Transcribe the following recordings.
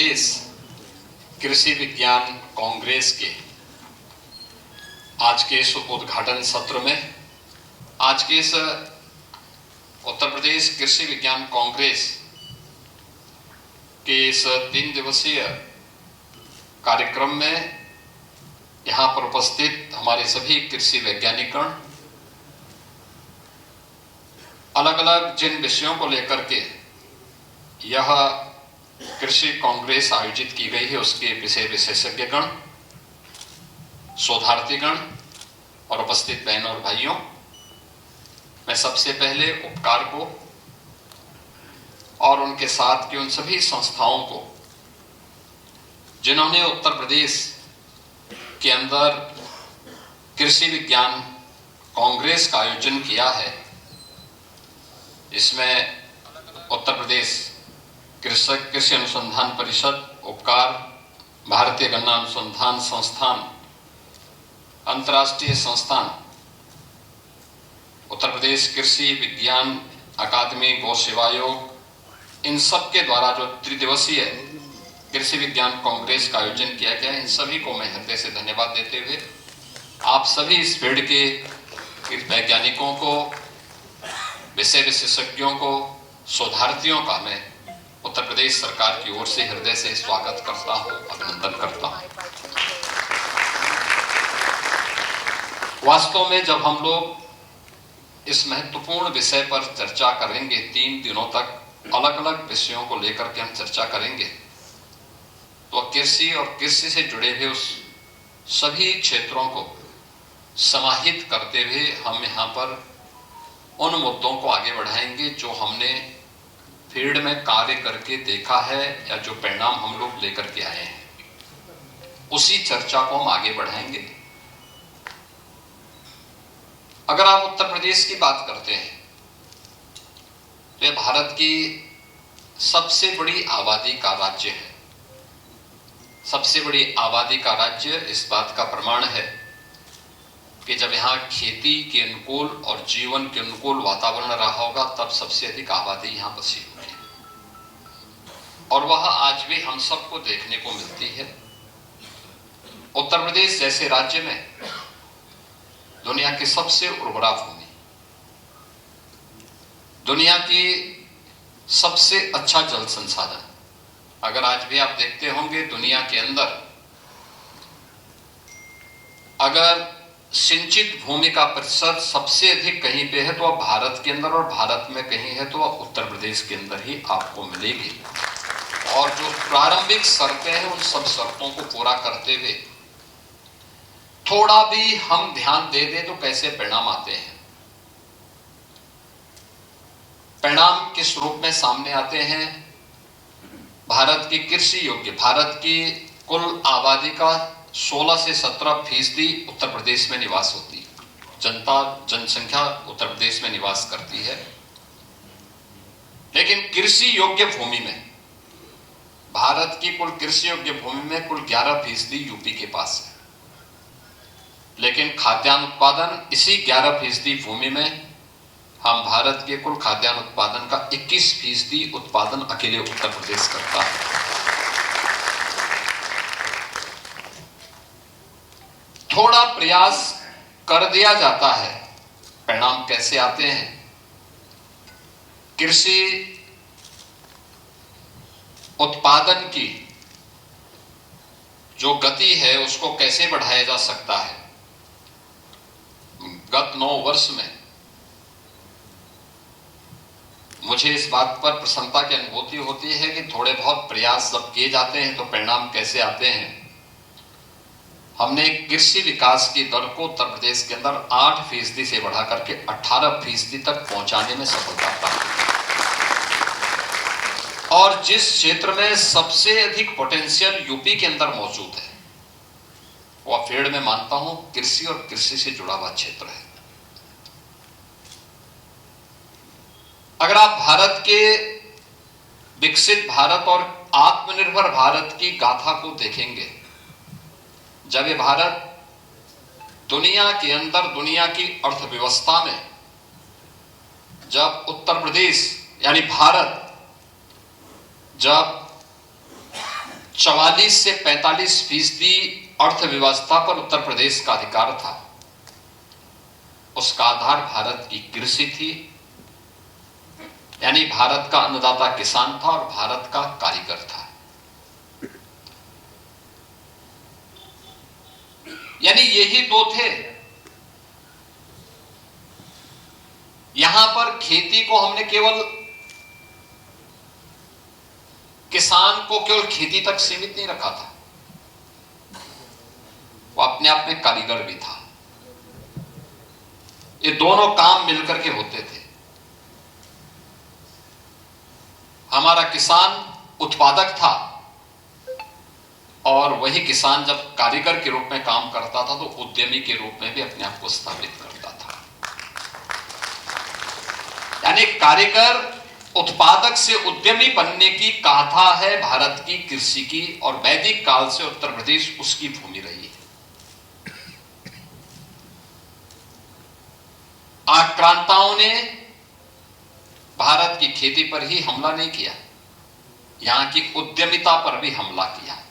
प्रदेश कृषि विज्ञान कांग्रेस के आज के इस उद्घाटन सत्र में, आज के इस उत्तर प्रदेश कृषि विज्ञान कांग्रेस के इस 3 दिवसीय कार्यक्रम में यहाँ पर उपस्थित हमारे सभी कृषि वैज्ञानिकगण अलग अलग जिन विषयों को लेकर के यह कृषि कांग्रेस आयोजित की गई है उसके विषय विशेषज्ञगण, शोधार्थीगण और उपस्थित बहनों और भाइयों, मैं सबसे पहले उपकार को और उनके साथ की उन सभी संस्थाओं को जिन्होंने उत्तर प्रदेश के अंदर कृषि विज्ञान कांग्रेस का आयोजन किया है, इसमें उत्तर प्रदेश कृषि अनुसंधान परिषद, उपकार, भारतीय गन्ना अनुसंधान संस्थान, अंतर्राष्ट्रीय संस्थान, उत्तर प्रदेश कृषि विज्ञान अकादमी, गौ सेवा आयोग, इन सब के द्वारा जो त्रिदिवसीय कृषि विज्ञान कांग्रेस का आयोजन किया गया, इन सभी को मैं हृदय से धन्यवाद देते हुए आप सभी इस फील्ड के वैज्ञानिकों को, विषय विशेषज्ञों को, शोधार्थियों का मैं उत्तर प्रदेश सरकार की ओर से हृदय से स्वागत करता हूं, अभिनंदन करता हूं। वास्तव में जब हम लोग इस महत्वपूर्ण विषय पर चर्चा करेंगे, 3 दिनों तक अलग अलग विषयों को लेकर के हम चर्चा करेंगे, तो कृषि और कृषि से जुड़े हुए उस सभी क्षेत्रों को समाहित करते हुए हम यहाँ पर उन मुद्दों को आगे बढ़ाएंगे जो हमने फील्ड में कार्य करके देखा है या जो परिणाम हम लोग लेकर के आए हैं, उसी चर्चा को हम आगे बढ़ाएंगे। अगर आप उत्तर प्रदेश की बात करते हैं तो यह भारत की सबसे बड़ी आबादी का राज्य है। सबसे बड़ी आबादी का राज्य इस बात का प्रमाण है कि जब यहाँ खेती के अनुकूल और जीवन के अनुकूल वातावरण रहा होगा, तब सबसे अधिक आबादी यहाँ बसी होगी, और वह आज भी हम सबको देखने को मिलती है। उत्तर प्रदेश जैसे राज्य में दुनिया की सबसे उर्वरा भूमि, दुनिया की सबसे अच्छा जल संसाधन, अगर आज भी आप देखते होंगे दुनिया के अंदर अगर सिंचित भूमि का प्रतिशत सबसे अधिक कहीं पे है तो वह भारत के अंदर, और भारत में कहीं है तो वह उत्तर प्रदेश के अंदर ही आपको मिलेगी। और जो प्रारंभिक शर्तें हैं उन सब शर्तों को पूरा करते हुए थोड़ा भी हम ध्यान दे दें तो कैसे परिणाम आते हैं। परिणाम किस रूप में सामने आते हैं? भारत की कृषि योग्य, भारत की कुल आबादी का 16 से 17% उत्तर प्रदेश में निवास होती है। जनसंख्या उत्तर प्रदेश में निवास करती है, लेकिन कृषि योग्य भूमि में, भारत की कुल कृषि योग्य भूमि में कुल 11% यूपी के पास है, लेकिन खाद्यान्न उत्पादन इसी 11% भूमि में हम भारत के कुल खाद्यान्न उत्पादन का 21% उत्पादन अकेले उत्तर प्रदेश करता है। थोड़ा प्रयास कर दिया जाता है, परिणाम कैसे आते हैं? कृषि उत्पादन की जो गति है उसको कैसे बढ़ाया जा सकता है? गत 9 वर्ष में मुझे इस बात पर प्रसन्नता की अनुभूति होती है कि थोड़े बहुत प्रयास जब किए जाते हैं तो परिणाम कैसे आते हैं। हमने कृषि विकास की दर को उत्तर प्रदेश के अंदर 8% से बढ़ा करके 18% तक पहुंचाने में सफलता प्राप्त की, और जिस क्षेत्र में सबसे अधिक पोटेंशियल यूपी के अंदर मौजूद है वह फील्ड में मानता हूं कृषि और कृषि से जुड़ा हुआ क्षेत्र है। अगर आप भारत के विकसित भारत और आत्मनिर्भर भारत की गाथा को देखेंगे, जब ये भारत दुनिया के अंदर, दुनिया की अर्थव्यवस्था में, जब उत्तर प्रदेश यानी भारत जब 44 से 45% अर्थव्यवस्था पर उत्तर प्रदेश का अधिकार था। उसका आधार भारत की कृषि थी, यानी भारत का अन्नदाता किसान था और भारत का कारीगर था। यानी यही दो थे। यहां पर खेती को हमने केवल किसान को केवल खेती तक सीमित नहीं रखा था, वो अपने आप में कारीगर भी था। ये दोनों काम मिलकर के होते थे। हमारा किसान उत्पादक था और वही किसान जब कारीगर के रूप में काम करता था तो उद्यमी के रूप में भी अपने आप को स्थापित करता था। यानी कारीगर उत्पादक से उद्यमी बनने की गाथा है भारत की कृषि की, और वैदिक काल से उत्तर प्रदेश उसकी भूमि रही है। आक्रांताओं ने भारत की खेती पर ही हमला नहीं किया, यहां की उद्यमिता पर भी हमला किया।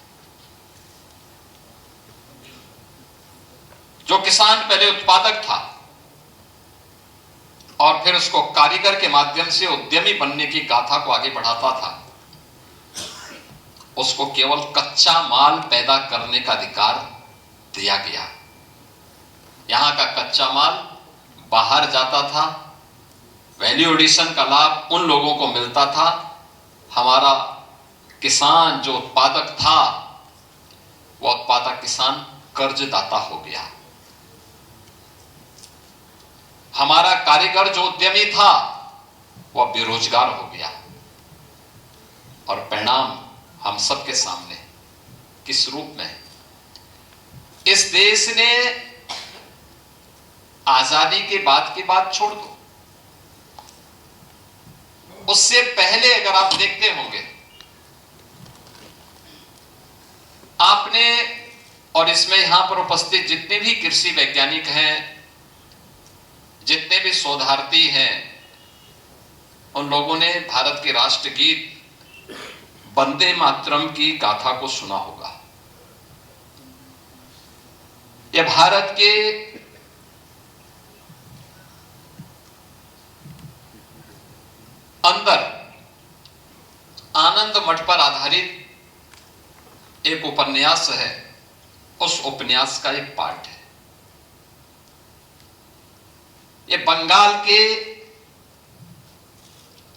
जो किसान पहले उत्पादक था और फिर उसको कारीगर के माध्यम से उद्यमी बनने की गाथा को आगे बढ़ाता था, उसको केवल कच्चा माल पैदा करने का अधिकार दिया गया। यहां का कच्चा माल बाहर जाता था, वैल्यू एडिशन का लाभ उन लोगों को मिलता था। हमारा किसान जो उत्पादक था, वह उत्पादक किसान कर्जदाता हो गया। हमारा कारीगर जो उद्यमी था, वह बेरोजगार हो गया। और परिणाम हम सबके सामने किस रूप में? इस देश ने आजादी के बाद की बात छोड़ दो, उससे पहले अगर आप देखते होंगे, आपने और इसमें यहां पर उपस्थित जितने भी कृषि वैज्ञानिक हैं, जितने भी शोधार्थी हैं, उन लोगों ने भारत के राष्ट्रगीत वंदे मातरम की गाथा को सुना होगा। यह भारत के अंदर आनंद मठ पर आधारित एक उपन्यास है, उस उपन्यास का एक पार्ट है। ये बंगाल के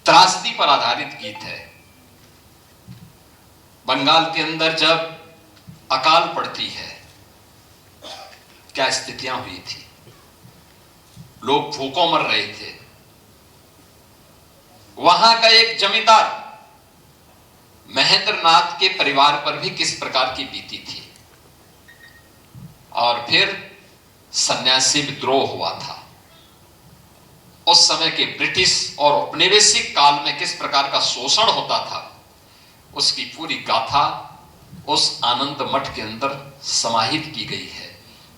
त्रासदी पर आधारित गीत है। बंगाल के अंदर जब अकाल पड़ती है, क्या स्थितियां हुई थी, लोग भूखों मर रहे थे। वहां का एक जमींदार महेंद्र नाथ के परिवार पर भी किस प्रकार की बीती थी, और फिर सन्यासी विद्रोह हुआ था। उस समय के ब्रिटिश और औपनिवेशिक काल में किस प्रकार का शोषण होता था, उसकी पूरी गाथा उस आनंद मठ के अंदर समाहित की गई है।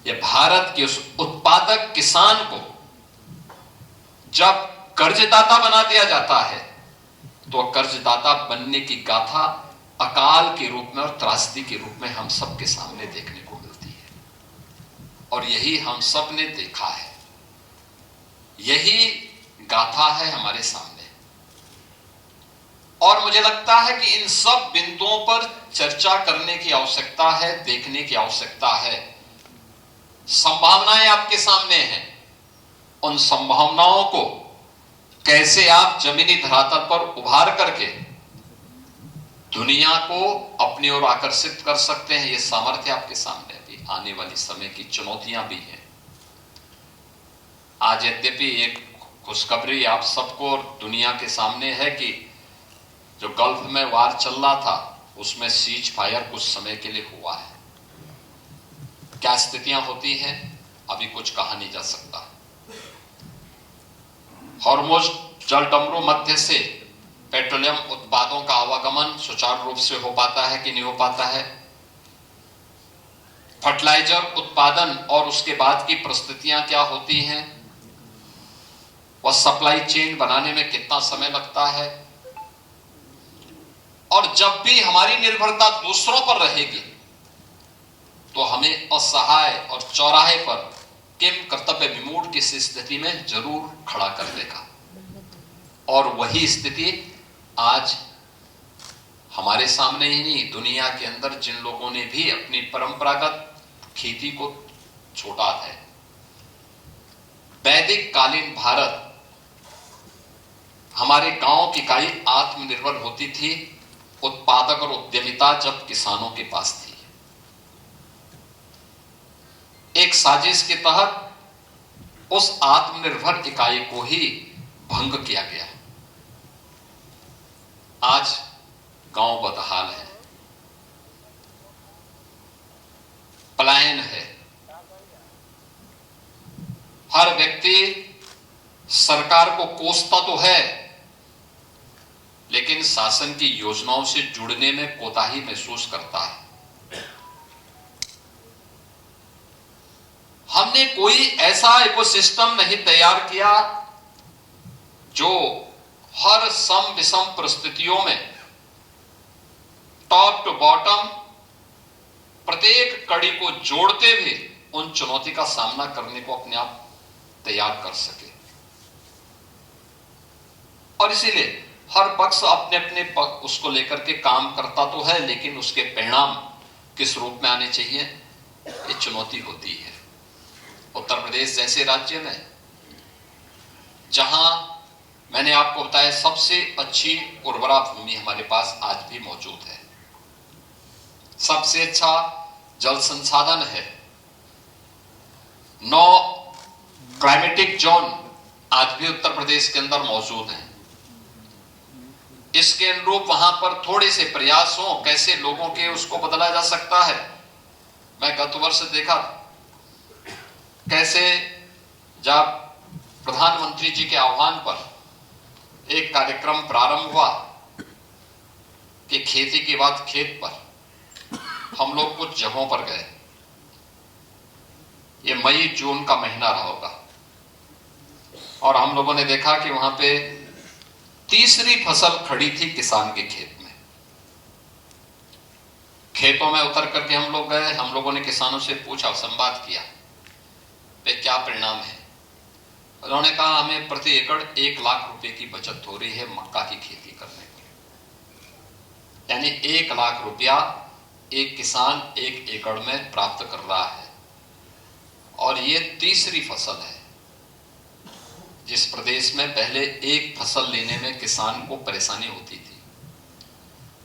यह भारत के उस उत्पादक किसान को जब कर्जदाता बना दिया जाता है, तो कर्जदाता बनने की गाथा अकाल के रूप में और त्रासदी के रूप में हम सबके सामने देखने को मिलती है। और यही हम सब ने देखा है, यही गाथा है हमारे सामने। और मुझे लगता है कि इन सब बिंदुओं पर चर्चा करने की आवश्यकता है, देखने की आवश्यकता है। संभावनाएं आपके सामने हैं, उन संभावनाओं को कैसे आप जमीनी धरातल पर उभार करके दुनिया को अपनी ओर आकर्षित कर सकते हैं, यह सामर्थ्य आपके सामने भी आने वाली समय की चुनौतियां भी हैं। आज यद्यपि एक खुशखबरी आप सबको और दुनिया के सामने है कि जो गल्फ में वार चल रहा था, उसमें सीज फायर कुछ समय के लिए हुआ है। क्या स्थितियां होती हैं, अभी कुछ कहा नहीं जा सकता। हॉर्मुज जलडमरू मध्य से पेट्रोलियम उत्पादों का आवागमन सुचारू रूप से हो पाता है कि नहीं हो पाता है। फर्टिलाइजर उत्पादन और उसके बाद की परिस्थितियां क्या होती हैं, वह सप्लाई चेन बनाने में कितना समय लगता है। और जब भी हमारी निर्भरता दूसरों पर रहेगी तो हमें असहाय और चौराहे पर किम कर्तव्य विमूढ़ की स्थिति में जरूर खड़ा कर देगा। और वही स्थिति आज हमारे सामने ही नहीं, दुनिया के अंदर जिन लोगों ने भी अपनी परंपरागत खेती को छोड़ा है। वैदिक कालीन भारत, हमारे गांव की इकाई आत्मनिर्भर होती थी, उत्पादक और उद्यमिता जब किसानों के पास थी। एक साजिश के तहत उस आत्मनिर्भर इकाई को ही भंग किया गया। आज गांव बदहाल है, पलायन है। हर व्यक्ति सरकार को कोसता तो है, लेकिन शासन की योजनाओं से जुड़ने में कोताही महसूस करता है। हमने कोई ऐसा इकोसिस्टम नहीं तैयार किया जो हर सम विषम परिस्थितियों में टॉप टू बॉटम प्रत्येक कड़ी को जोड़ते हुए उन चुनौती का सामना करने को अपने आप तैयार कर सके। और इसीलिए हर पक्ष अपने अपने उसको लेकर के काम करता तो है, लेकिन उसके परिणाम किस रूप में आने चाहिए, ये चुनौती होती है। उत्तर प्रदेश जैसे राज्य में, जहां मैंने आपको बताया सबसे अच्छी उर्वरा भूमि हमारे पास आज भी मौजूद है, सबसे अच्छा जल संसाधन है, 9 क्लाइमेटिक जोन आज भी उत्तर प्रदेश के अंदर मौजूद हैं। इसके अनुरूप वहां पर थोड़े से प्रयास हो, कैसे लोगों के उसको बदला जा सकता है। मैं गत वर्ष देखा कैसे जब प्रधानमंत्री जी के आह्वान पर एक कार्यक्रम प्रारंभ हुआ कि खेती के बाद खेत पर, हम लोग कुछ जगहों पर गए। ये मई जून का महीना रहा होगा और हम लोगों ने देखा कि वहां पे तीसरी फसल खड़ी थी किसान के खेत में। खेतों में उतर करके हम लोग गए, हम लोगों ने किसानों से पूछा, संवाद किया, वे क्या परिणाम है। उन्होंने कहा हमें प्रति एकड़ 1 लाख रुपए की बचत हो रही है मक्का की खेती करने की। यानी 1 लाख रुपया एक किसान 1 एकड़ में प्राप्त कर रहा है। और ये तीसरी फसल है जिस प्रदेश में पहले एक फसल लेने में किसान को परेशानी होती थी,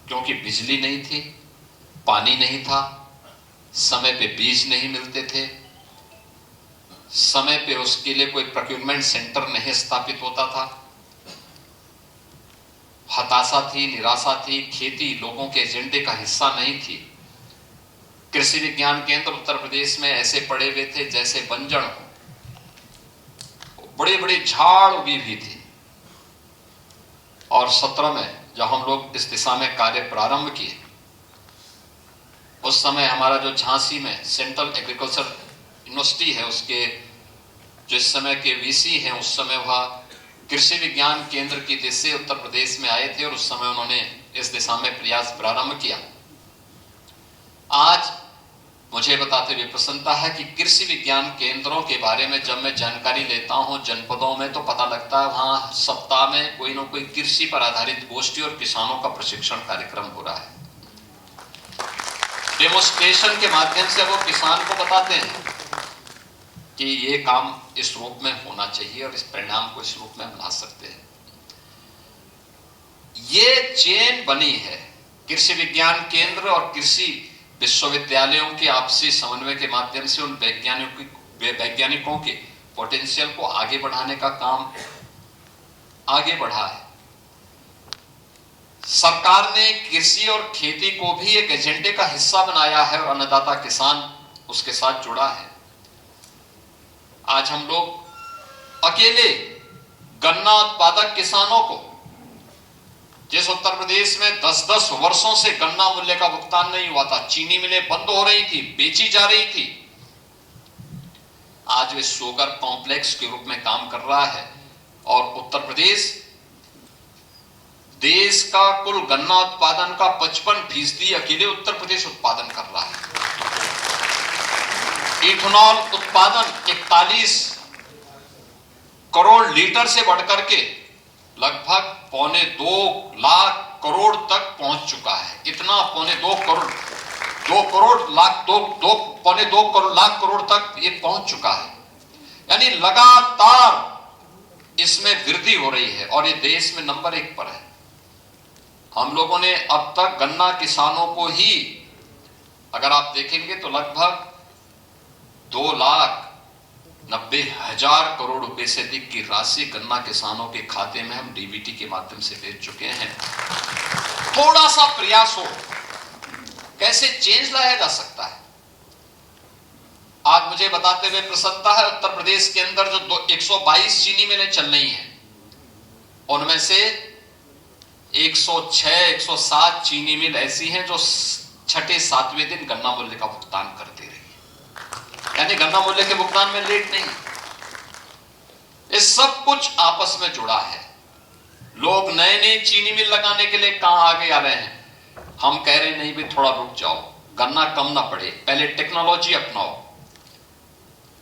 क्योंकि बिजली नहीं थी, पानी नहीं था, समय पे बीज नहीं मिलते थे, समय पे उसके लिए कोई प्रोक्योरमेंट सेंटर नहीं स्थापित होता था। हताशा थी, निराशा थी, खेती लोगों के एजेंडे का हिस्सा नहीं थी। कृषि विज्ञान केंद्र उत्तर प्रदेश में ऐसे पड़े हुए थे जैसे बंजर हो, बड़े बड़े झाड़ उगी हुई थी। और 17 में जब हम लोग इस दिशा में कार्य प्रारंभ किए, उस समय हमारा जो झांसी में सेंट्रल एग्रीकल्चर यूनिवर्सिटी है, उसके जो इस समय के वीसी हैं, उस समय वह कृषि विज्ञान केंद्र की दिशा से उत्तर प्रदेश में आए थे और उस समय उन्होंने इस दिशा में प्रयास प्रारंभ किया। आज मुझे बताते हुए प्रसन्नता है कि कृषि विज्ञान केंद्रों के बारे में जब मैं जानकारी लेता हूं जनपदों में, तो पता लगता है वहां सप्ताह में कोई ना कोई कृषि पर आधारित गोष्ठी और किसानों का प्रशिक्षण कार्यक्रम हो रहा है। डेमोन्स्ट्रेशन के माध्यम से वो किसान को बताते हैं कि ये काम इस रूप में होना चाहिए और इस परिणाम को इस रूप में बना सकते हैं। ये चेन बनी है कृषि विज्ञान केंद्र और कृषि विश्वविद्यालयों के आपसी समन्वय के माध्यम से। उन वैज्ञानिकों के पोटेंशियल को आगे बढ़ाने का काम आगे बढ़ा है। सरकार ने कृषि और खेती को भी एक एजेंडे का हिस्सा बनाया है और अन्नदाता किसान उसके साथ जुड़ा है। आज हम लोग अकेले गन्ना उत्पादक किसानों को, जिस उत्तर प्रदेश में 10-10 वर्षों से गन्ना मूल्य का भुगतान नहीं हुआ था, चीनी मिलें बंद हो रही थी, बेची जा रही थी, आज वे शुगर कॉम्प्लेक्स के रूप में काम कर रहा है। और उत्तर प्रदेश देश का कुल गन्ना उत्पादन का 55% अकेले उत्तर प्रदेश उत्पादन कर रहा है। इथेनॉल उत्पादन 41 करोड़ लीटर से बढ़कर के लगभग 2.25 लाख करोड़ तक पहुंच चुका है। इतना 2.25 लाख करोड़ तक ये पहुंच चुका है। यानी लगातार इसमें वृद्धि हो रही है और ये देश में नंबर 1 पर है। हम लोगों ने अब तक गन्ना किसानों को ही अगर आप देखेंगे तो लगभग 2,90,000 करोड़ रुपए से अधिक की राशि गन्ना किसानों के खाते में हम डीबीटी के माध्यम से भेज चुके हैं। थोड़ा सा प्रयास हो, कैसे चेंज लाया जा सकता है। आज मुझे बताते हुए प्रसन्नता है, उत्तर प्रदेश के अंदर जो 122 चीनी मिलें चल रही हैं, उनमें से 106-107 चीनी मिल ऐसी हैं जो 6-7वें दिन गन्ना मूल्य का भुगतान करती रही, यानी गन्ना मूल्य के भुगतान में लेट नहीं। ये सब कुछ आपस में जुड़ा है। लोग नए नए चीनी मिल लगाने के लिए कहां आगे आ रहे हैं। हम कह रहे नहीं भी थोड़ा रुक जाओ, गन्ना कम ना पड़े, पहले टेक्नोलॉजी अपनाओ।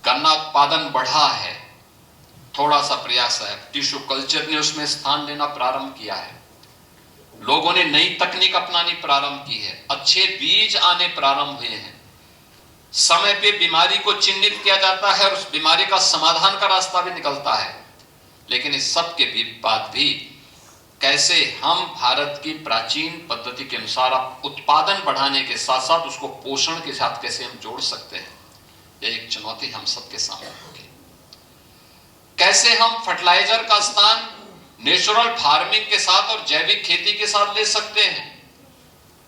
गन्ना उत्पादन बढ़ा है, थोड़ा सा प्रयास है, टिश्यू कल्चर ने उसमें स्थान लेना प्रारंभ किया है, लोगों ने नई तकनीक अपनानी प्रारंभ की है, अच्छे बीज आने प्रारंभ हुए हैं, समय पे बीमारी को चिन्हित किया जाता है और उस बीमारी का समाधान का रास्ता भी निकलता है। लेकिन इस सब के बाद भी कैसे हम भारत की प्राचीन पद्धति के अनुसार उत्पादन बढ़ाने के साथ साथ उसको पोषण के साथ कैसे हम जोड़ सकते हैं, यह एक चुनौती हम सबके सामने होगी। कैसे हम फर्टिलाइजर का स्थान नेचुरल फार्मिंग के साथ और जैविक खेती के साथ ले सकते हैं,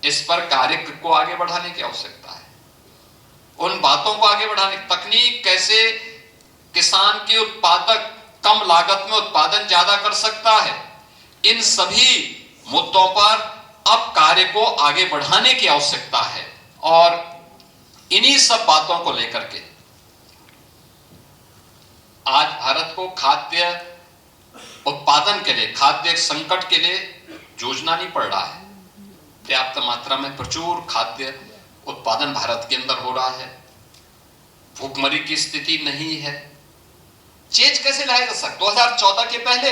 इस पर कार्य को आगे बढ़ाने की आवश्यकता है। उन बातों को आगे बढ़ाने, तकनीक कैसे किसान की उत्पादक कम लागत में उत्पादन ज्यादा कर सकता है, इन सभी मुद्दों पर अब कार्य को आगे बढ़ाने की आवश्यकता है। और इन्हीं सब बातों को लेकर के आज भारत को खाद्य उत्पादन के लिए, खाद्य संकट के लिए जूझना नहीं पड़ रहा है। पर्याप्त मात्रा में प्रचुर खाद्य उत्पादन भारत के अंदर हो रहा है, भूखमरी की स्थिति नहीं है। चेंज कैसे लाया जा सकता? 2014 के पहले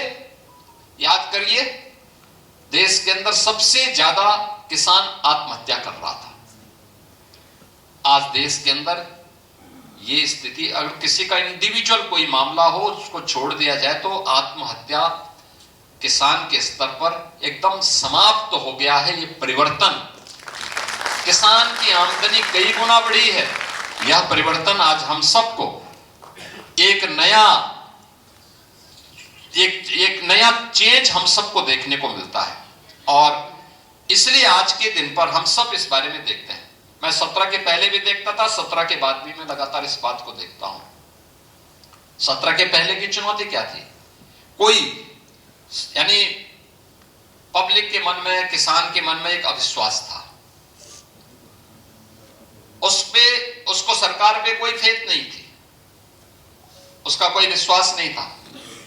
याद करिए, देश के अंदर सबसे ज्यादा किसान आत्महत्या कर रहा था। आज देश के अंदर ये स्थिति, अगर किसी का इंडिविजुअल कोई मामला हो उसको छोड़ दिया जाए तो आत्महत्या किसान के स्तर पर एकदम समाप्त हो गया है। ये परिवर्तन, किसान की आमदनी कई गुना बढ़ी है। यह परिवर्तन आज हम सबको एक नया चेंज हम सबको देखने को मिलता है। और इसलिए आज के दिन पर हम सब इस बारे में देखते हैं। मैं 17 के पहले भी देखता था, 17 के बाद भी मैं लगातार इस बात को देखता हूं। 17 के पहले की चुनौती क्या थी? कोई यानी पब्लिक के मन में, किसान के मन में एक अविश्वास था, उसको सरकार पे कोई फेथ नहीं थी, उसका कोई विश्वास नहीं था,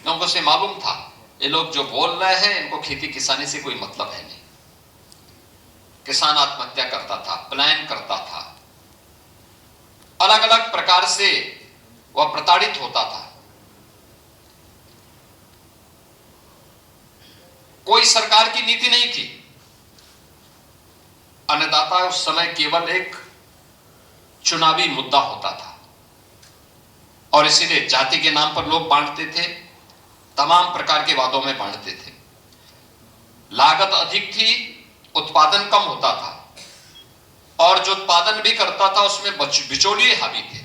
क्योंकि उसे मालूम था ये लोग जो बोल रहे हैं इनको खेती किसानी से कोई मतलब है नहीं। किसान आत्महत्या करता था, प्लान करता था, अलग अलग प्रकार से वह प्रताड़ित होता था। कोई सरकार की नीति नहीं थी। अन्नदाता उस समय केवल एक चुनावी मुद्दा होता था और इसीलिए जाति के नाम पर लोग बांटते थे, तमाम प्रकार के वादों में बांटते थे। लागत अधिक थी, उत्पादन कम होता था और जो उत्पादन भी करता था उसमें बिचौलिए हावी थे।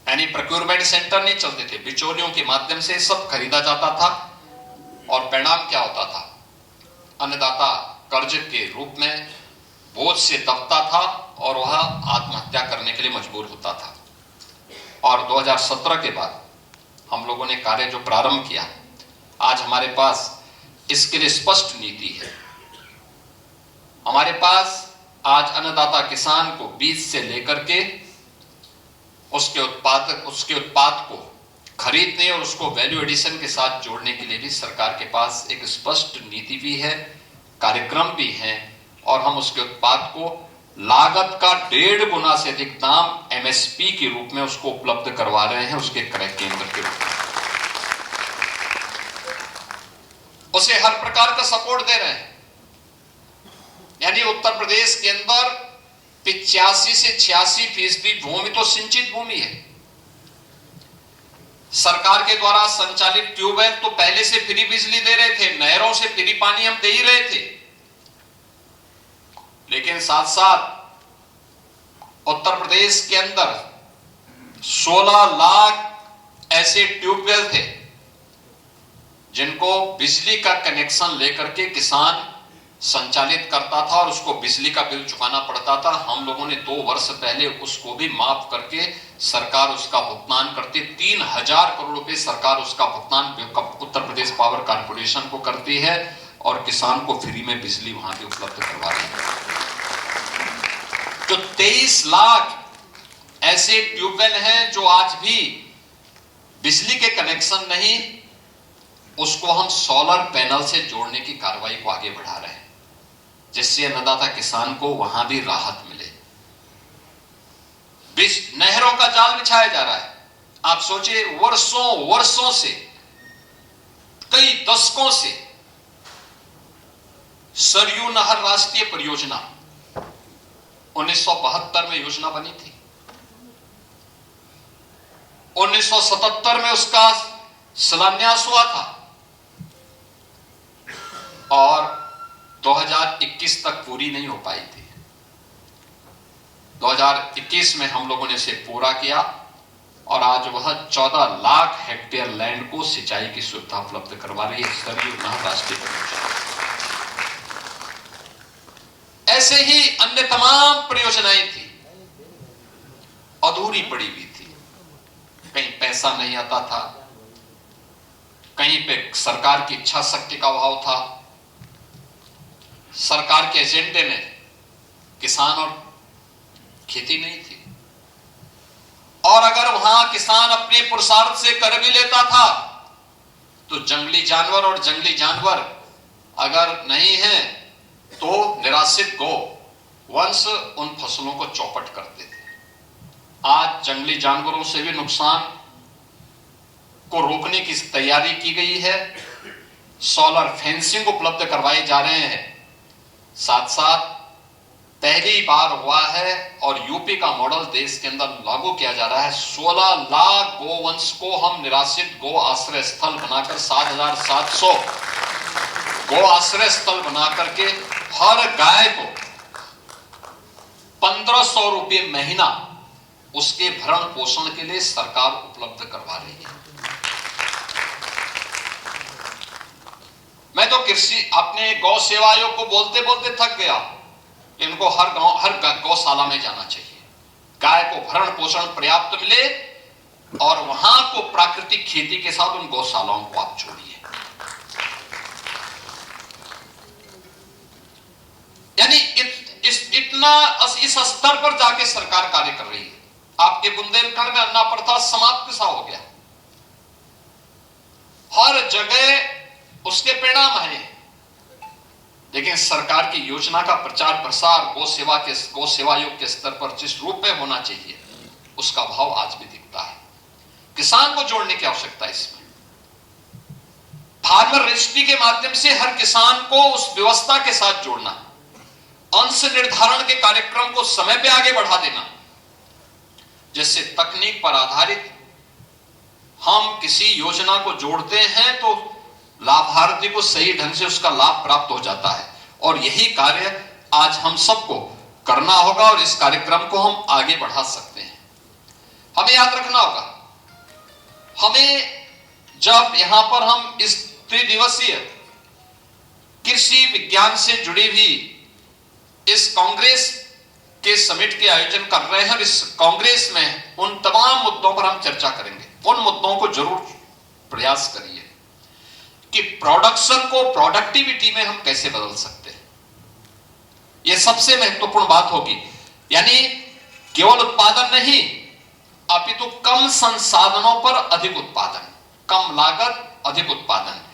यानी प्रोक्योरमेंट सेंटर नहीं चलते थे, बिचौलियों के माध्यम से सब खरीदा जाता था और परिणाम क्या होता था? अन्नदाता कर्ज के रूप में बोझ से दबता था और वह आत्महत्या करने के लिए मजबूर होता था। और 2017 के बाद हम लोगों ने कार्य जो प्रारंभ किया, आज हमारे पास इसके लिए स्पष्ट नीति है। हमारे पास आज अन्नदाता किसान को बीज से लेकर के उसके उत्पाद को खरीदने और उसको वैल्यू एडिशन के साथ जोड़ने के लिए भी सरकार के पास एक स्पष्ट नीति भी है, कार्यक्रम भी है, और हम उसके उत्पाद को लागत का 1.5 गुना से अधिक दाम एमएसपी के रूप में उसको उपलब्ध करवा रहे हैं, उसके क्रय केंद्र के रूप में उसे हर प्रकार का सपोर्ट दे रहे हैं। यानी उत्तर प्रदेश के अंदर 85 से 86% भूमि तो सिंचित भूमि है। सरकार के द्वारा संचालित ट्यूबवेल तो पहले से फ्री बिजली दे रहे थे, नहरों से फ्री पानी हम दे ही रहे थे, लेकिन साथ साथ उत्तर प्रदेश के अंदर 16 लाख ऐसे ट्यूबवेल थे जिनको बिजली का कनेक्शन लेकर के किसान संचालित करता था और उसको बिजली का बिल चुकाना पड़ता था। हम लोगों ने 2 वर्ष पहले उसको भी माफ करके सरकार उसका भुगतान करती, 3000 करोड़ रुपए सरकार उसका भुगतान उत्तर प्रदेश पावर कॉर्पोरेशन को करती है और किसान को फ्री में बिजली वहां भी उपलब्ध करवा रही है। जो 23 लाख ऐसे ट्यूबवेल हैं जो आज भी बिजली के कनेक्शन नहीं, उसको हम सोलर पैनल से जोड़ने की कार्रवाई को आगे बढ़ा रहे हैं, जिससे अन्नदाता किसान को वहां भी राहत मिले। नहरों का जाल बिछाया जा रहा है। आप सोचिए, वर्षों से, कई दशकों से सरयू नहर राष्ट्रीय परियोजना 1972 में योजना बनी थी, 1977 में उसका शिलान्यास हुआ था और 2021 तक पूरी नहीं हो पाई थी। 2021 में हम लोगों ने इसे पूरा किया और आज वह 14 लाख हेक्टेयर लैंड को सिंचाई की सुविधा उपलब्ध करवा रही है सरयू नहर राष्ट्रीय परियोजना। ऐसे ही अन्य तमाम परियोजनाएं थी, अधूरी पड़ी हुई थी, कहीं पैसा नहीं आता था, कहीं पे सरकार की इच्छा शक्ति का अभाव था, सरकार के एजेंडे में किसान और खेती नहीं थी, और अगर वहां किसान अपने पुरुषार्थ से कर भी लेता था तो जंगली जानवर अगर नहीं है तो निराश्रित गो वंश उन फसलों को चौपट करते थे। आज जंगली जानवरों से भी नुकसान को रोकने की तैयारी की गई है, सोलर फेंसिंग उपलब्ध करवाए जा रहे हैं। साथ साथ पहली बार हुआ है और यूपी का मॉडल देश के अंदर लागू किया जा रहा है, 16 लाख गोवंश को हम निराश्रित गो आश्रय स्थल बनाकर 7,700 गो आश्रय स्थल बना करके हर गाय को 1500 रुपये महीना उसके भरण पोषण के लिए सरकार उपलब्ध करवा रही है। मैं तो कृषि अपने गौ सेवा आयोग को बोलते बोलते थक गया, इनको हर गौशाला में जाना चाहिए, गाय को भरण पोषण पर्याप्त मिले और वहां को प्राकृतिक खेती के साथ उन गौशालाओं को आप जोड़िए। यानी इस स्तर पर जाके सरकार कार्य कर रही है। आपके बुंदेलखंड में अन्ना प्रथा समाप्त सा हो गया, हर जगह उसके परिणाम हैं, लेकिन सरकार की योजना का प्रचार प्रसार गौ सेवा आयोग के स्तर पर जिस रूप में होना चाहिए उसका भाव आज भी दिखता है। किसान को जोड़ने की आवश्यकता है इसमें। फार्मर रजिस्ट्री के माध्यम से हर किसान को उस व्यवस्था के साथ जोड़ना, अंश निर्धारण के कार्यक्रम को समय पे आगे बढ़ा देना, जिससे तकनीक पर आधारित हम किसी योजना को जोड़ते हैं तो लाभार्थी को सही ढंग से उसका लाभ प्राप्त हो जाता है। और यही कार्य आज हम सबको करना होगा और इस कार्यक्रम को हम आगे बढ़ा सकते हैं। हमें याद रखना होगा, हमें जब यहां पर हम इस त्रिदिवसीय कृषि विज्ञान से जुड़ी हुई इस कांग्रेस के समिट के आयोजन कर रहे हैं, इस कांग्रेस में उन तमाम मुद्दों पर हम चर्चा करेंगे। उन मुद्दों को जरूर प्रयास करिए कि प्रोडक्शन को प्रोडक्टिविटी में हम कैसे बदल सकते हैं, यह सबसे महत्वपूर्ण बात होगी। यानी केवल उत्पादन नहीं, अपितु कम संसाधनों पर अधिक उत्पादन, कम लागत अधिक उत्पादन।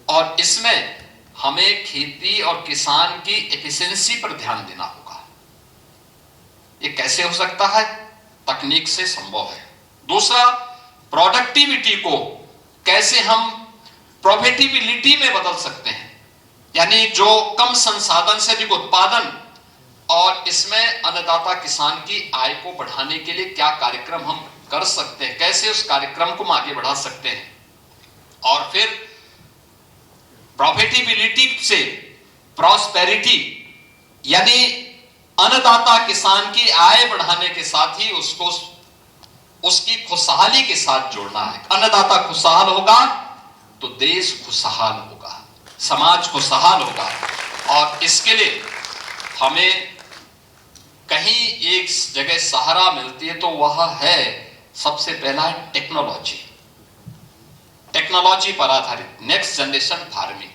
और इसमें हमें खेती और किसान की एफिशिएंसी पर ध्यान देना होगा। ये कैसे हो सकता है? तकनीक से संभव है। दूसरा, प्रोडक्टिविटी को कैसे हम प्रॉफिटेबिलिटी में बदल सकते हैं, यानी जो कम संसाधन से अधिक उत्पादन, और इसमें अन्नदाता किसान की आय को बढ़ाने के लिए क्या कार्यक्रम हम कर सकते हैं, कैसे उस कार्यक्रम को हम आगे बढ़ा सकते हैं। और फिर प्रॉफिटेबिलिटी से प्रॉस्पेरिटी, यानी अन्नदाता किसान की आय बढ़ाने के साथ ही उसको उसकी खुशहाली के साथ जोड़ना है। अन्नदाता खुशहाल होगा तो देश खुशहाल होगा, समाज खुशहाल होगा। और इसके लिए हमें कहीं एक जगह सहारा मिलती है तो वह है, सबसे पहला है टेक्नोलॉजी। टेक्नोलॉजी पर आधारित नेक्स्ट जनरेशन फार्मिंग,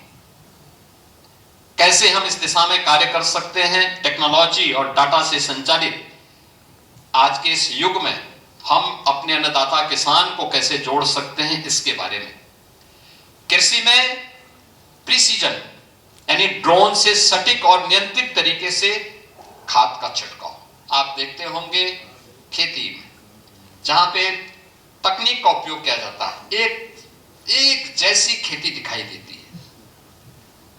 कैसे हम इस दिशा में कार्य कर सकते हैं। टेक्नोलॉजी और डाटा से संचालित आज के इस युग में हम अपने अन्नदाता किसान को कैसे जोड़ सकते हैं, इसके बारे में। कृषि में प्रिसीजन, यानी ड्रोन से सटीक और नियंत्रित तरीके से खाद का छिड़काव। आप देखते होंगे खेती में जहां पे तकनीक का उपयोग किया जाता है, एक जैसी खेती दिखाई देती है,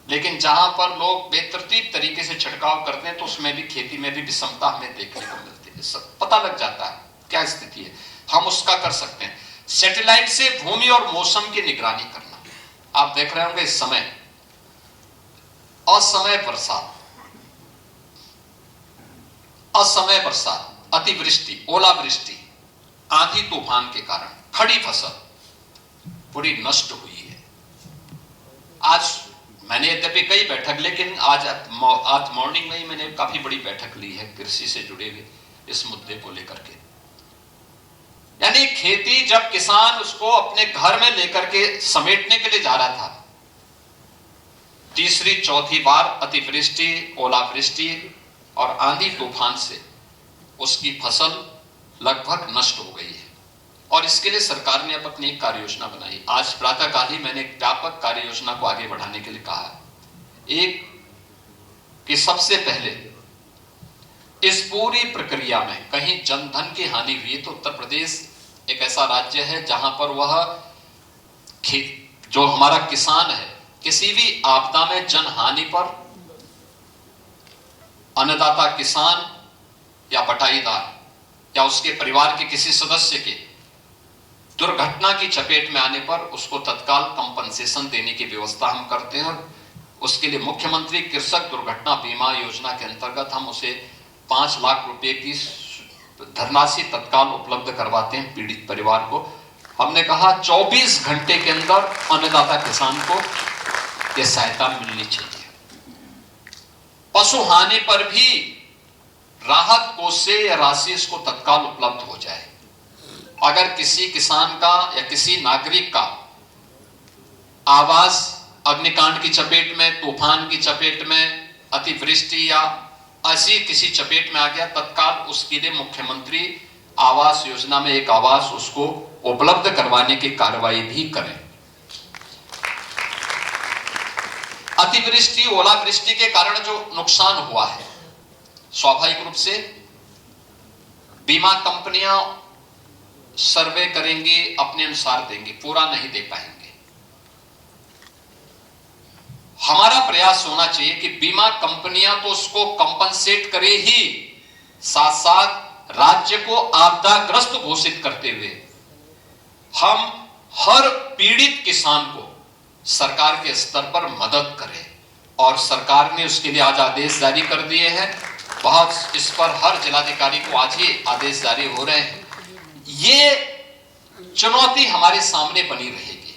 लेकिन जहां पर लोग बेतरतीब तरीके से छिड़काव करते हैं तो उसमें भी, खेती में भी विषमता हमें देखने को मिलती है। सब पता लग जाता है क्या स्थिति है, हम उसका कर सकते हैं। सैटेलाइट से भूमि और मौसम की निगरानी करना। आप देख रहे होंगे इस समय असमय बरसात, अतिवृष्टि, ओलावृष्टि, आंधी तूफान के कारण खड़ी फसल पूरी नष्ट हुई है। आज मैंने यद्यपि कई बैठक, लेकिन आज मॉर्निंग में ही मैंने काफी बड़ी बैठक ली है कृषि से जुड़े हुए इस मुद्दे को लेकर के। यानी खेती जब किसान उसको अपने घर में लेकर के समेटने के लिए जा रहा था, तीसरी चौथी बार अतिवृष्टि, ओलावृष्टि और आंधी तूफान से उसकी फसल लगभग नष्ट हो गई है। और इसके लिए सरकार ने अब अपनी एक कार्य योजना बनाई। आज प्रातःकाल ही मैंने एक व्यापक कार्य योजना को आगे बढ़ाने के लिए कहा। एक कि सबसे पहले इस पूरी प्रक्रिया में कहीं जनधन की हानि हुई तो उत्तर प्रदेश एक ऐसा राज्य है जहां पर वह जो हमारा किसान है, किसी भी आपदा में जनहानि पर अन्नदाता किसान या बटाईदार या उसके परिवार के किसी सदस्य के दुर्घटना की चपेट में आने पर उसको तत्काल कंपनसेशन देने की व्यवस्था हम करते हैं। और उसके लिए मुख्यमंत्री कृषक दुर्घटना बीमा योजना के अंतर्गत हम उसे 5 लाख रुपए की धनराशि तत्काल उपलब्ध करवाते हैं पीड़ित परिवार को। हमने कहा 24 घंटे के अंदर अन्नदाता किसान को यह सहायता मिलनी चाहिए। पशु हानि पर भी राहत कोष से यह राशि इसको तत्काल उपलब्ध हो जाए। अगर किसी किसान का या किसी नागरिक का आवास अग्निकांड की चपेट में, तूफान की चपेट में, अतिवृष्टि या ऐसी किसी चपेट में आ गया, तत्काल उसके लिए मुख्यमंत्री आवास योजना में एक आवास उसको उपलब्ध करवाने की कार्रवाई भी करें। अतिवृष्टि, ओलावृष्टि के कारण जो नुकसान हुआ है, स्वाभाविक रूप से बीमा कंपनियां सर्वे करेंगे, अपने अनुसार देंगे, पूरा नहीं दे पाएंगे। हमारा प्रयास होना चाहिए कि बीमा कंपनियां तो उसको कंपनसेट करे ही, साथ साथ राज्य को आपदाग्रस्त घोषित करते हुए हम हर पीड़ित किसान को सरकार के स्तर पर मदद करें। और सरकार ने उसके लिए आज आदेश जारी कर दिए हैं। बहुत इस पर हर जिलाधिकारी को आज ही आदेश जारी हो रहे हैं। ये चुनौती हमारे सामने बनी रहेगी,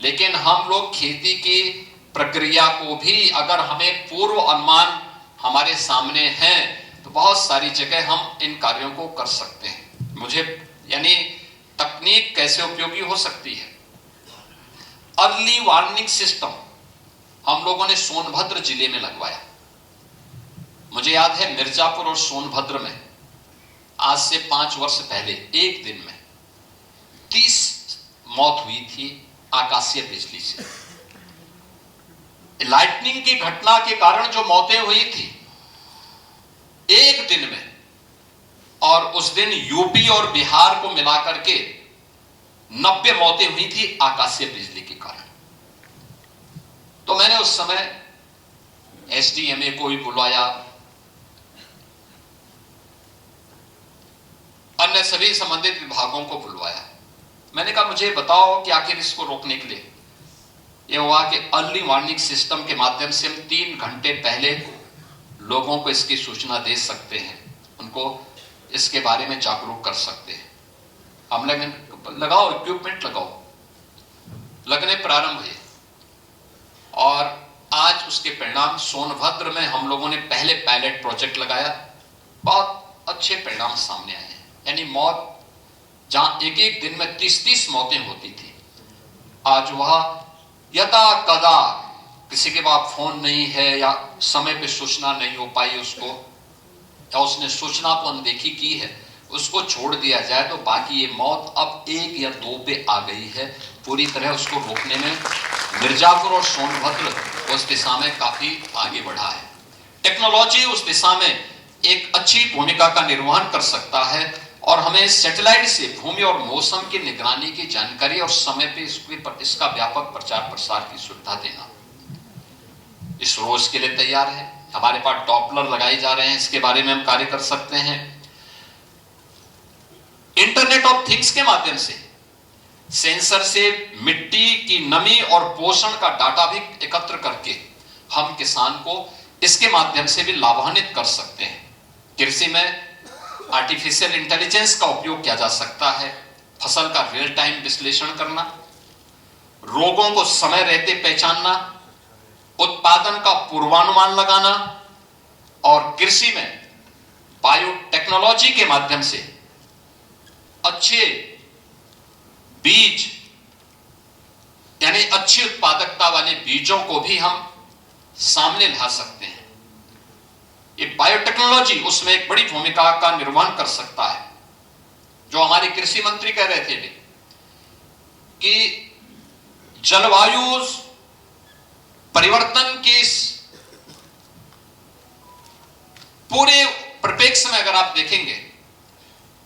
लेकिन हम लोग खेती की प्रक्रिया को भी, अगर हमें पूर्व अनुमान हमारे सामने है तो बहुत सारी जगह हम इन कार्यों को कर सकते हैं। मुझे यानी तकनीक कैसे उपयोगी हो सकती है। अर्ली वार्निंग सिस्टम हम लोगों ने सोनभद्र जिले में लगवाया। मुझे याद है मिर्जापुर और सोनभद्र में आज से 5 वर्ष पहले एक दिन में 30 मौत हुई थी आकाशीय बिजली से। लाइटनिंग की घटना के कारण जो मौतें हुई थी एक दिन में, और उस दिन यूपी और बिहार को मिलाकर के 90 मौतें हुई थी आकाशीय बिजली के कारण। तो मैंने उस समय एसडीएमए को भी बुलाया, अन्य सभी संबंधित विभागों को बुलवाया। मैंने कहा मुझे बताओ कि आखिर इसको रोकने के लिए यह हुआ कि अर्ली वार्निंग सिस्टम के माध्यम से हम 3 घंटे पहले लोगों को इसकी सूचना दे सकते हैं, उनको इसके बारे में जागरूक कर सकते हैं। हम लगाओ, इक्विपमेंट लगाओ, लगने प्रारंभ हुए और आज उसके परिणाम सोनभद्र में हम लोगों ने पहले पायलट प्रोजेक्ट लगाया, बहुत अच्छे परिणाम सामने आए हैं। यानी मौत जहां एक दिन में 30-30 मौतें होती थी, आज वह यदा कदा किसी के पास फोन नहीं है या समय पे सूचना नहीं हो पाई उसको, या उसने सूचना को अनदेखी की है, उसको छोड़ दिया जाए तो बाकी ये मौत अब 1 या 2 पे आ गई है। पूरी तरह उसको रोकने में मिर्जापुर और सोनभद्र उस दिशा में काफी आगे बढ़ा है। टेक्नोलॉजी उस दिशा में एक अच्छी भूमिका का निर्वहन कर सकता है और हमें सैटेलाइट से भूमि और मौसम की निगरानी की जानकारी और समय पे इसका व्यापक प्रचार प्रसार की सुविधा देना। इस रोज के लिए तैयार है। हमारे पास डॉपलर लगाए जा रहे हैं, इसके बारे में हम कार्य कर सकते हैं। इंटरनेट ऑफ थिंग्स के माध्यम से सेंसर से मिट्टी की नमी और पोषण का डाटा भी एकत्र करके हम किसान को इसके माध्यम से भी लाभान्वित कर सकते हैं। कृषि में आर्टिफिशियल इंटेलिजेंस का उपयोग किया जा सकता है, फसल का रियल टाइम विश्लेषण करना, रोगों को समय रहते पहचानना, उत्पादन का पूर्वानुमान लगाना और कृषि में बायोटेक्नोलॉजी के माध्यम से अच्छे बीज यानी अच्छी उत्पादकता वाले बीजों को भी हम सामने ला सकते हैं। ये बायोटेक्नोलॉजी उसमें एक बड़ी भूमिका का निर्वहन कर सकता है। जो हमारे कृषि मंत्री कह रहे थे कि जलवायु परिवर्तन के इस पूरे परिप्रेक्ष्य में अगर आप देखेंगे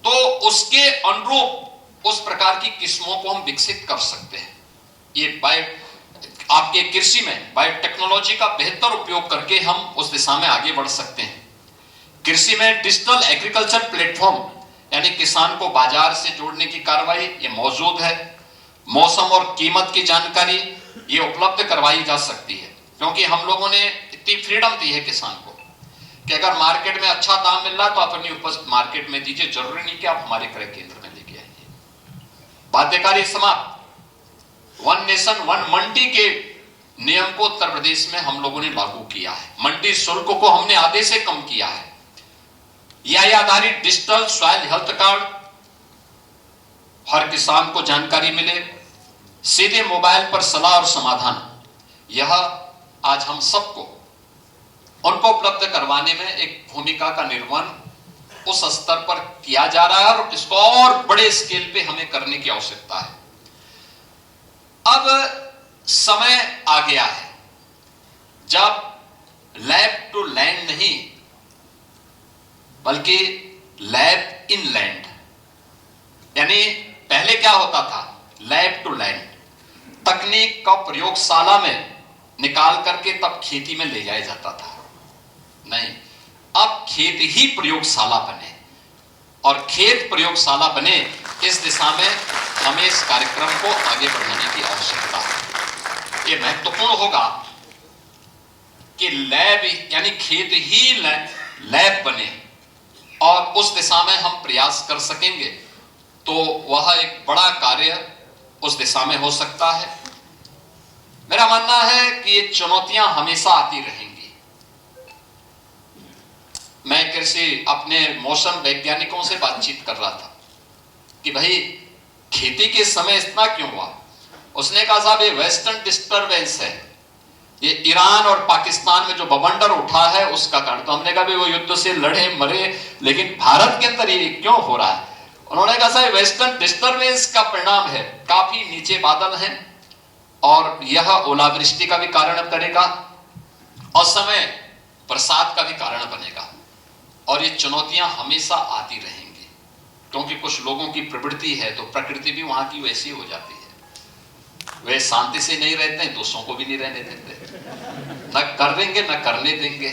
तो उसके अनुरूप उस प्रकार की किस्मों को हम विकसित कर सकते हैं। ये आपके कृषि में बायोटेक्नोलॉजी का बेहतर उपयोग करके हम उस दिशा में आगे बढ़ सकते हैं। कृषि में डिजिटल एग्रीकल्चर प्लेटफॉर्म यानी किसान को बाजार से जोड़ने की कार्रवाई ये मौजूद है। मौसम और कीमत की जानकारी ये उपलब्ध करवाई जा सकती है, क्योंकि हम लोगों ने इतनी फ्रीडम दी है किसान को कि अगर मार्केट में अच्छा दाम मिल रहा है तो आप अपनी उपज मार्केट में दीजिए, जरूरी नहीं कि आप हमारे क्रय केंद्र में लेके आइए। बाध्यकारी समाप्त। 1 नेशन 1 मंडी के नियम को उत्तर प्रदेश में हम लोगों ने लागू किया है। मंडी शुल्क को हमने आधे से कम किया है। एआई आधारित डिजिटल सॉइल हेल्थ कार्ड, हर किसान को जानकारी मिले, सीधे मोबाइल पर सलाह और समाधान, यह आज हम सबको उनको उपलब्ध करवाने में एक भूमिका का निर्वहन उस स्तर पर किया जा रहा है और इसको और बड़े स्केल पे हमें करने की आवश्यकता है। अब समय आ गया है जब लैब टू लैंड नहीं बल्कि लैब इन लैंड, यानी पहले क्या होता था, लैब टू लैंड, तकनीक का प्रयोगशाला में निकाल करके तब खेती में ले जाया जाता था। नहीं, अब खेत ही प्रयोगशाला बने और खेत प्रयोगशाला बने, इस दिशा में हमें इस कार्यक्रम को आगे बढ़ाने की आवश्यकता है। यह महत्वपूर्ण होगा कि लैब यानी खेत ही लैब बने और उस दिशा में हम प्रयास कर सकेंगे तो वह एक बड़ा कार्य उस दिशा में हो सकता है। मेरा मानना है कि ये चुनौतियां हमेशा आती रहेंगी। मैं कृषि अपने मौसम वैज्ञानिकों से बातचीत कर रहा था कि भाई खेती के समय इतना क्यों हुआ। उसने कहा साहब ये वेस्टर्न डिस्टर्बेंस है, ये ईरान और पाकिस्तान में जो बवंडर उठा है उसका कारण। तो हमने कहा भी वो युद्ध से लड़े मरे, लेकिन भारत के अंदर ये क्यों हो रहा है? उन्होंने कहा साहब वेस्टर्न डिस्टर्बेंस का परिणाम है, काफी नीचे बादल हैं और यह ओलावृष्टि का भी कारण करेगा, असमय बरसात का भी कारण बनेगा और ये चुनौतियां हमेशा आती रहेंगी, क्योंकि कुछ लोगों की प्रवृत्ति है तो प्रकृति भी वहां की वैसी हो जाती है। वे शांति से नहीं रहते हैं, दूसरों को भी नहीं रहने देते, न कर देंगे न करने देंगे।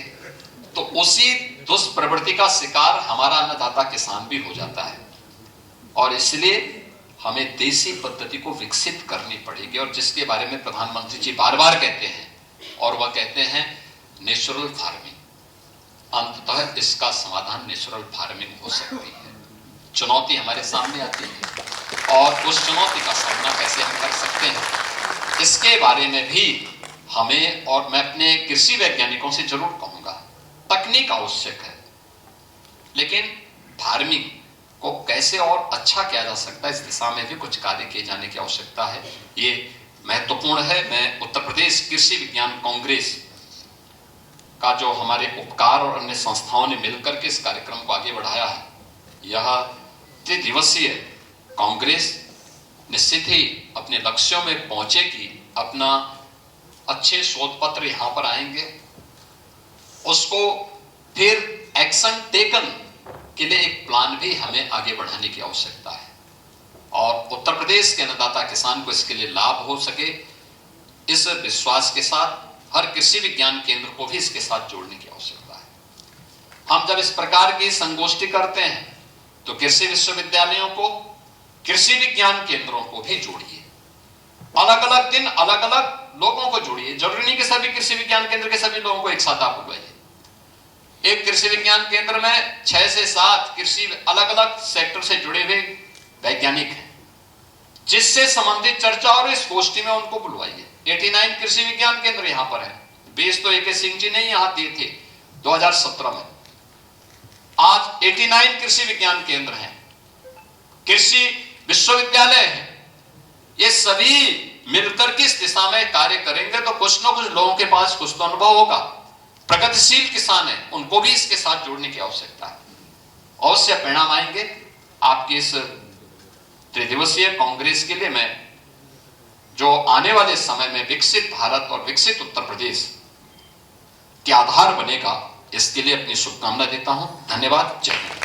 तो उसी दुष्प्रवृत्ति का शिकार हमारा अन्नदाता किसान भी हो जाता है और इसलिए हमें देसी पद्धति को विकसित करनी पड़ेगी, और जिसके बारे में प्रधानमंत्री जी बार बार कहते हैं, और वह कहते हैं नेचुरल फार्मिंग। अंततः इसका समाधान नेचुरल फार्मिंग हो सकती है। चुनौती हमारे सामने आती है और उस चुनौती का सामना कैसे हम कर सकते हैं, इसके बारे में भी हमें, और मैं अपने कृषि वैज्ञानिकों से जरूर कहूंगा, तकनीक आवश्यक है, लेकिन फार्मिंग को कैसे और अच्छा किया जा सकता है इस दिशा में भी कुछ कार्य किए जाने की आवश्यकता है। ये महत्वपूर्ण है। मैं उत्तर प्रदेश कृषि विज्ञान कांग्रेस का जो हमारे उपकार और अन्य संस्थाओं ने मिलकर के इस कार्यक्रम को आगे बढ़ाया है, यह 3 दिवसीय कांग्रेस निश्चित ही अपने लक्ष्यों में पहुंचेगी। अपना अच्छे शोध पत्र यहां पर आएंगे, उसको फिर एक्शन टेकन के लिए एक प्लान भी हमें आगे बढ़ाने की आवश्यकता है और उत्तर प्रदेश के अन्नदाता किसान को इसके लिए लाभ हो सके, इस विश्वास के साथ हर कृषि विज्ञान केंद्र को भी इसके साथ जोड़ने की आवश्यकता है। हम जब इस प्रकार की संगोष्ठी करते हैं तो कृषि विश्वविद्यालयों को, कृषि विज्ञान केंद्रों को भी जोड़िए, अलग अलग दिन अलग अलग लोगों को जोड़िए। जरूरी नहीं कि सभी कृषि विज्ञान केंद्र के सभी लोगों को एक साथ आप बुलाइए। एक कृषि विज्ञान केंद्र में 6 से 7 कृषि अलग अलग सेक्टर से जुड़े हुए वैज्ञानिक हैं, जिससे संबंधित चर्चा और इस गोष्ठी में उनको बुलवाइए। 89 कृषि विज्ञान केंद्र यहां पर है, 20 तो AK सिंह जी ने यहां दिए थे 2017 में। आज 89 कृषि विज्ञान केंद्र हैं, कृषि विश्वविद्यालय हैं, ये सभी मिलकर के इस दिशा में कार्य करेंगे तो कुछ न कुछ लोगों के पास कुछ तो अनुभव होगा। प्रगतिशील किसान है, उनको भी इसके साथ जोड़ने की आवश्यकता है। अवश्य परिणाम आएंगे। आपकी इस 3 दिवसीय कांग्रेस के लिए मैं, जो आने वाले समय में विकसित भारत और विकसित उत्तर प्रदेश के आधार बनेगा, इसके लिए अपनी शुभकामना देता हूं। धन्यवाद। जय हिंद।